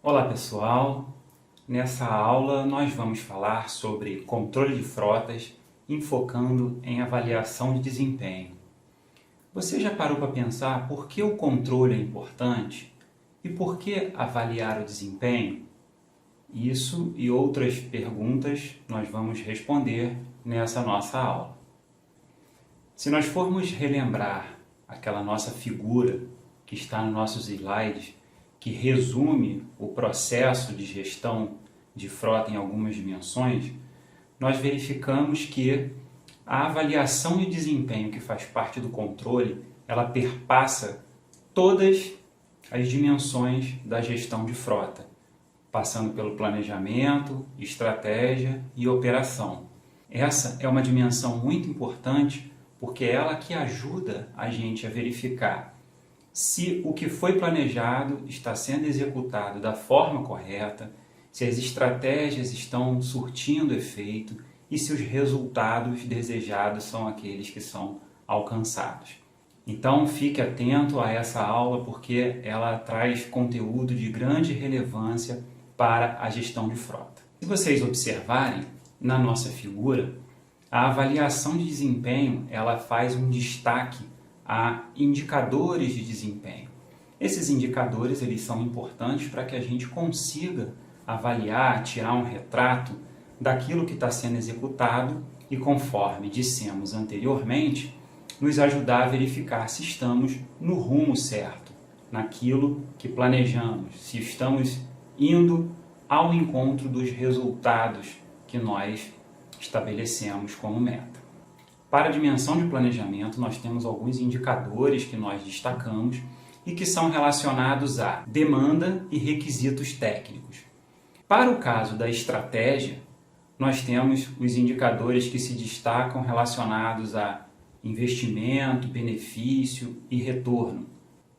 Olá pessoal, nessa aula nós vamos falar sobre controle de frotas, enfocando em avaliação de desempenho. Você já parou para pensar por que o controle é importante e por que avaliar o desempenho? Isso e outras perguntas nós vamos responder nessa nossa aula. Se nós formos relembrar aquela nossa figura que está nos nossos slides, que resume o processo de gestão de frota em algumas dimensões, nós verificamos que a avaliação de desempenho que faz parte do controle, ela perpassa todas as dimensões da gestão de frota, passando pelo planejamento, estratégia e operação. Essa é uma dimensão muito importante porque é ela que ajuda a gente a verificar se o que foi planejado está sendo executado da forma correta, se as estratégias estão surtindo efeito e se os resultados desejados são aqueles que são alcançados. Então fique atento a essa aula porque ela traz conteúdo de grande relevância para a gestão de frota. Se vocês observarem na nossa figura, a avaliação de desempenho ela faz um destaque a indicadores de desempenho. Esses indicadores eles são importantes para que a gente consiga avaliar, tirar um retrato daquilo que está sendo executado e, conforme dissemos anteriormente, nos ajudar a verificar se estamos no rumo certo, naquilo que planejamos, se estamos indo ao encontro dos resultados que nós estabelecemos como meta. Para a dimensão de planejamento, nós temos alguns indicadores que nós destacamos e que são relacionados à demanda e requisitos técnicos. Para o caso da estratégia, nós temos os indicadores que se destacam relacionados a investimento, benefício e retorno.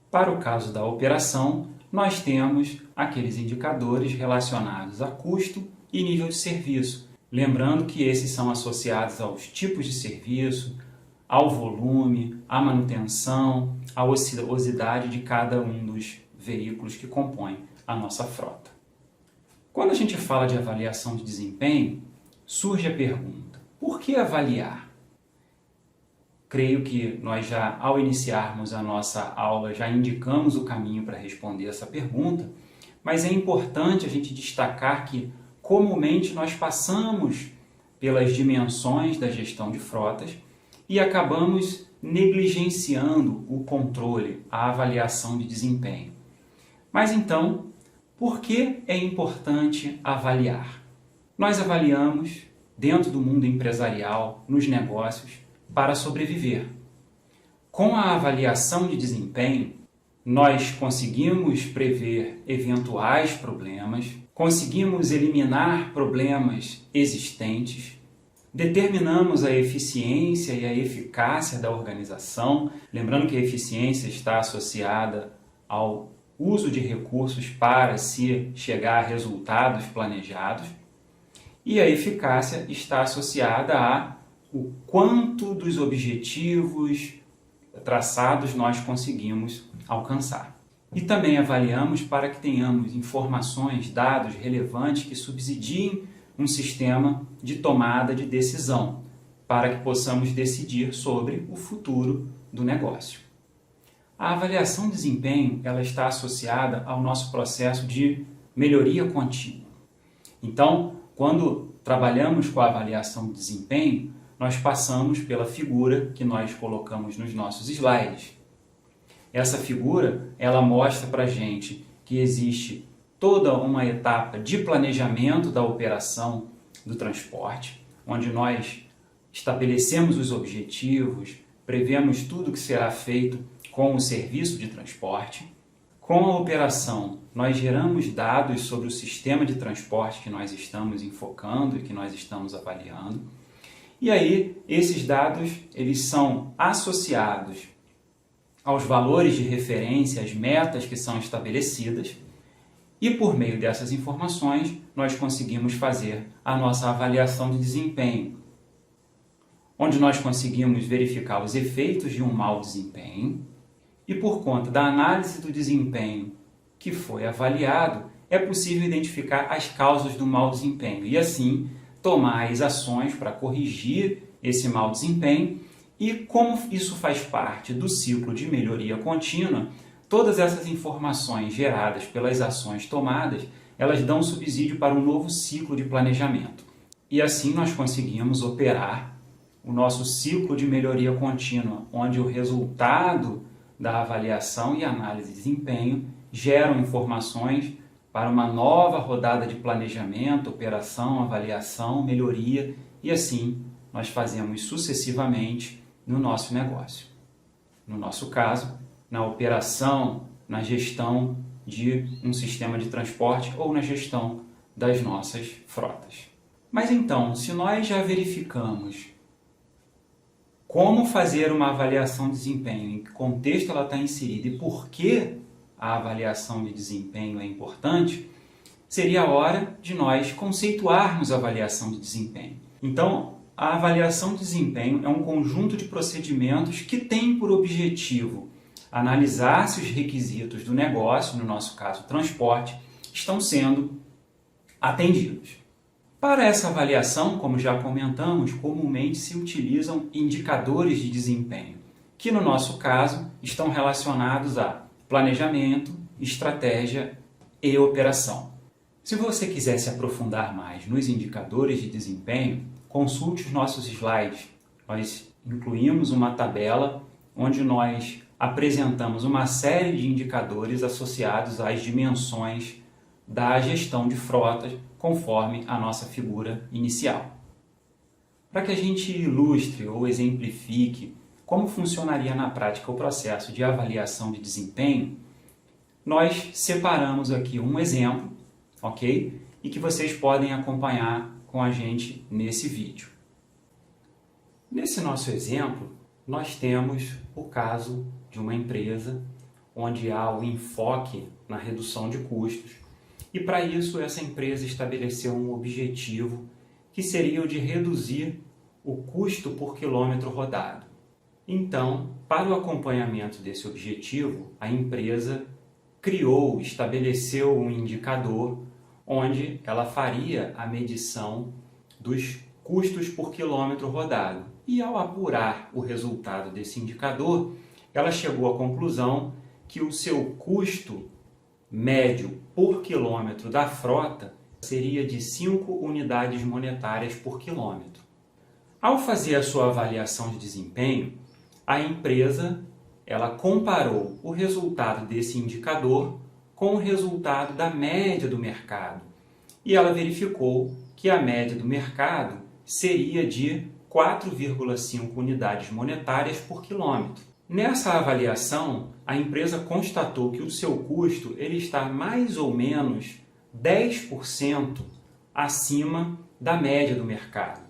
Para o caso da operação, nós temos aqueles indicadores relacionados a custo e nível de serviço. Lembrando que esses são associados aos tipos de serviço, ao volume, à manutenção, à ociosidade de cada um dos veículos que compõem a nossa frota. Quando a gente fala de avaliação de desempenho, surge a pergunta: por que avaliar? Creio que nós já, ao iniciarmos a nossa aula, já indicamos o caminho para responder essa pergunta, mas é importante a gente destacar que comumente nós passamos pelas dimensões da gestão de frotas e acabamos negligenciando o controle, a avaliação de desempenho. Mas então, por que é importante avaliar? Nós avaliamos dentro do mundo empresarial, nos negócios, para sobreviver. Com a avaliação de desempenho, nós conseguimos prever eventuais problemas, conseguimos eliminar problemas existentes, determinamos a eficiência e a eficácia da organização, lembrando que a eficiência está associada ao uso de recursos para se chegar a resultados planejados, e a eficácia está associada a o quanto dos objetivos traçados nós conseguimos alcançar. E também avaliamos para que tenhamos informações, dados relevantes que subsidiem um sistema de tomada de decisão, para que possamos decidir sobre o futuro do negócio. A avaliação de desempenho ela está associada ao nosso processo de melhoria contínua. Então, quando trabalhamos com a avaliação de desempenho, nós passamos pela figura que nós colocamos nos nossos slides. Essa figura, ela mostra para a gente que existe toda uma etapa de planejamento da operação do transporte, onde nós estabelecemos os objetivos, prevemos tudo que será feito com o serviço de transporte. Com a operação, nós geramos dados sobre o sistema de transporte que nós estamos enfocando e que nós estamos avaliando. E aí, esses dados eles são associados aos valores de referência, às metas que são estabelecidas, e por meio dessas informações nós conseguimos fazer a nossa avaliação de desempenho, onde nós conseguimos verificar os efeitos de um mau desempenho, e por conta da análise do desempenho que foi avaliado, é possível identificar as causas do mau desempenho e, assim, tomar as ações para corrigir esse mau desempenho. E como isso faz parte do ciclo de melhoria contínua, todas essas informações geradas pelas ações tomadas, elas dão subsídio para um novo ciclo de planejamento. E assim nós conseguimos operar o nosso ciclo de melhoria contínua, onde o resultado da avaliação e análise de desempenho geram informações para uma nova rodada de planejamento, operação, avaliação, melhoria, e assim nós fazemos sucessivamente no nosso negócio. No nosso caso, na operação, na gestão de um sistema de transporte ou na gestão das nossas frotas. Mas então, se nós já verificamos como fazer uma avaliação de desempenho, em que contexto ela está inserida e por que a avaliação de desempenho é importante, seria a hora de nós conceituarmos a avaliação de desempenho. Então, a avaliação de desempenho é um conjunto de procedimentos que tem por objetivo analisar se os requisitos do negócio, no nosso caso transporte, estão sendo atendidos. Para essa avaliação, como já comentamos, comumente se utilizam indicadores de desempenho, que no nosso caso estão relacionados a planejamento, estratégia e operação. Se você quiser se aprofundar mais nos indicadores de desempenho, consulte os nossos slides. Nós incluímos uma tabela onde nós apresentamos uma série de indicadores associados às dimensões da gestão de frotas, conforme a nossa figura inicial. Para que a gente ilustre ou exemplifique como funcionaria na prática o processo de avaliação de desempenho, nós separamos aqui um exemplo, ok? E que vocês podem acompanhar com a gente nesse vídeo. Nesse nosso exemplo, nós temos o caso de uma empresa onde há o enfoque na redução de custos e para isso essa empresa estabeleceu um objetivo que seria o de reduzir o custo por quilômetro rodado. Então, para o acompanhamento desse objetivo, a empresa estabeleceu um indicador onde ela faria a medição dos custos por quilômetro rodado. E ao apurar o resultado desse indicador, ela chegou à conclusão que o seu custo médio por quilômetro da frota seria de 5 unidades monetárias por quilômetro. Ao fazer a sua avaliação de desempenho, a empresa ela comparou o resultado desse indicador com o resultado da média do mercado. E ela verificou que a média do mercado seria de 4,5 unidades monetárias por quilômetro. Nessa avaliação, a empresa constatou que o seu custo ele está mais ou menos 10% acima da média do mercado.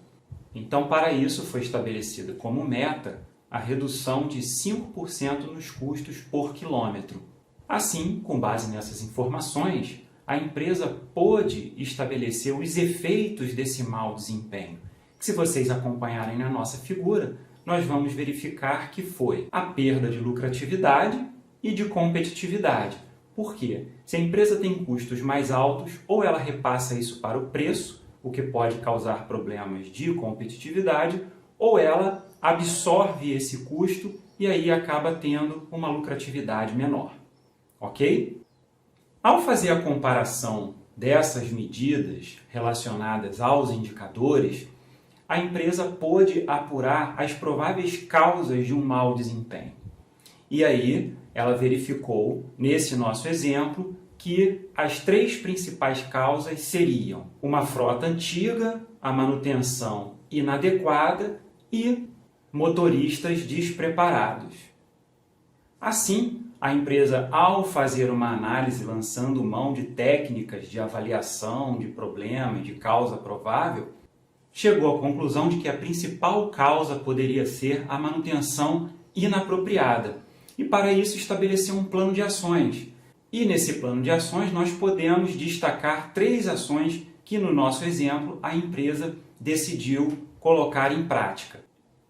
Então, para isso, foi estabelecida como meta a redução de 5% nos custos por quilômetro. Assim, com base nessas informações, a empresa pôde estabelecer os efeitos desse mau desempenho, que se vocês acompanharem na nossa figura, nós vamos verificar que foi a perda de lucratividade e de competitividade. Por quê? Se a empresa tem custos mais altos, ou ela repassa isso para o preço, o que pode causar problemas de competitividade, ou ela absorve esse custo e aí acaba tendo uma lucratividade menor. Ok? Ao fazer a comparação dessas medidas relacionadas aos indicadores, a empresa pôde apurar as prováveis causas de um mau desempenho. E aí, ela verificou, nesse nosso exemplo, que as 3 principais causas seriam uma frota antiga, a manutenção inadequada e motoristas despreparados. Assim, a empresa, ao fazer uma análise lançando mão de técnicas de avaliação de problema e de causa provável, chegou à conclusão de que a principal causa poderia ser a manutenção inapropriada. E para isso estabeleceu um plano de ações. E nesse plano de ações nós podemos destacar 3 ações que no nosso exemplo a empresa decidiu colocar em prática.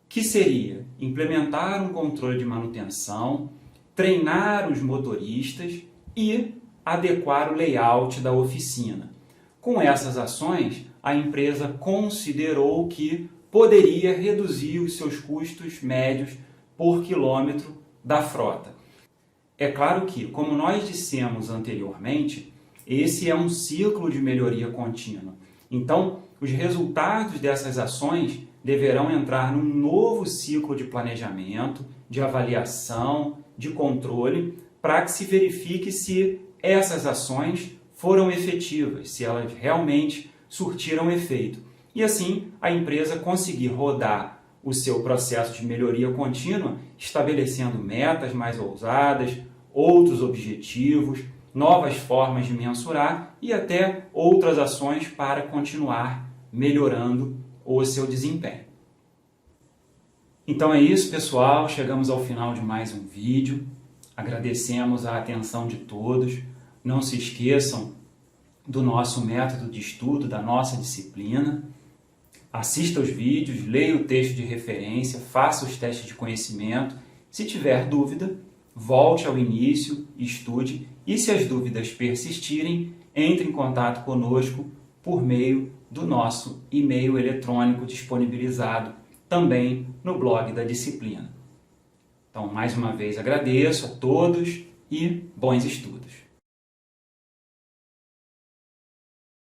Que seria implementar um controle de manutenção, treinar os motoristas e adequar o layout da oficina. Com essas ações, a empresa considerou que poderia reduzir os seus custos médios por quilômetro da frota. É claro que, como nós dissemos anteriormente, esse é um ciclo de melhoria contínua. Então, os resultados dessas ações deverão entrar num novo ciclo de planejamento, de avaliação, de controle, para que se verifique se essas ações foram efetivas, se elas realmente surtiram efeito. E assim, a empresa conseguir rodar o seu processo de melhoria contínua, estabelecendo metas mais ousadas, outros objetivos, novas formas de mensurar e até outras ações para continuar melhorando o seu desempenho. Então é isso, pessoal. Chegamos ao final de mais um vídeo. Agradecemos a atenção de todos. Não se esqueçam do nosso método de estudo, da nossa disciplina. Assista os vídeos, leia o texto de referência, faça os testes de conhecimento. Se tiver dúvida, volte ao início, estude e, se as dúvidas persistirem, entre em contato conosco por meio do nosso e-mail eletrônico disponibilizado também no blog da disciplina. Então, mais uma vez, agradeço a todos e bons estudos!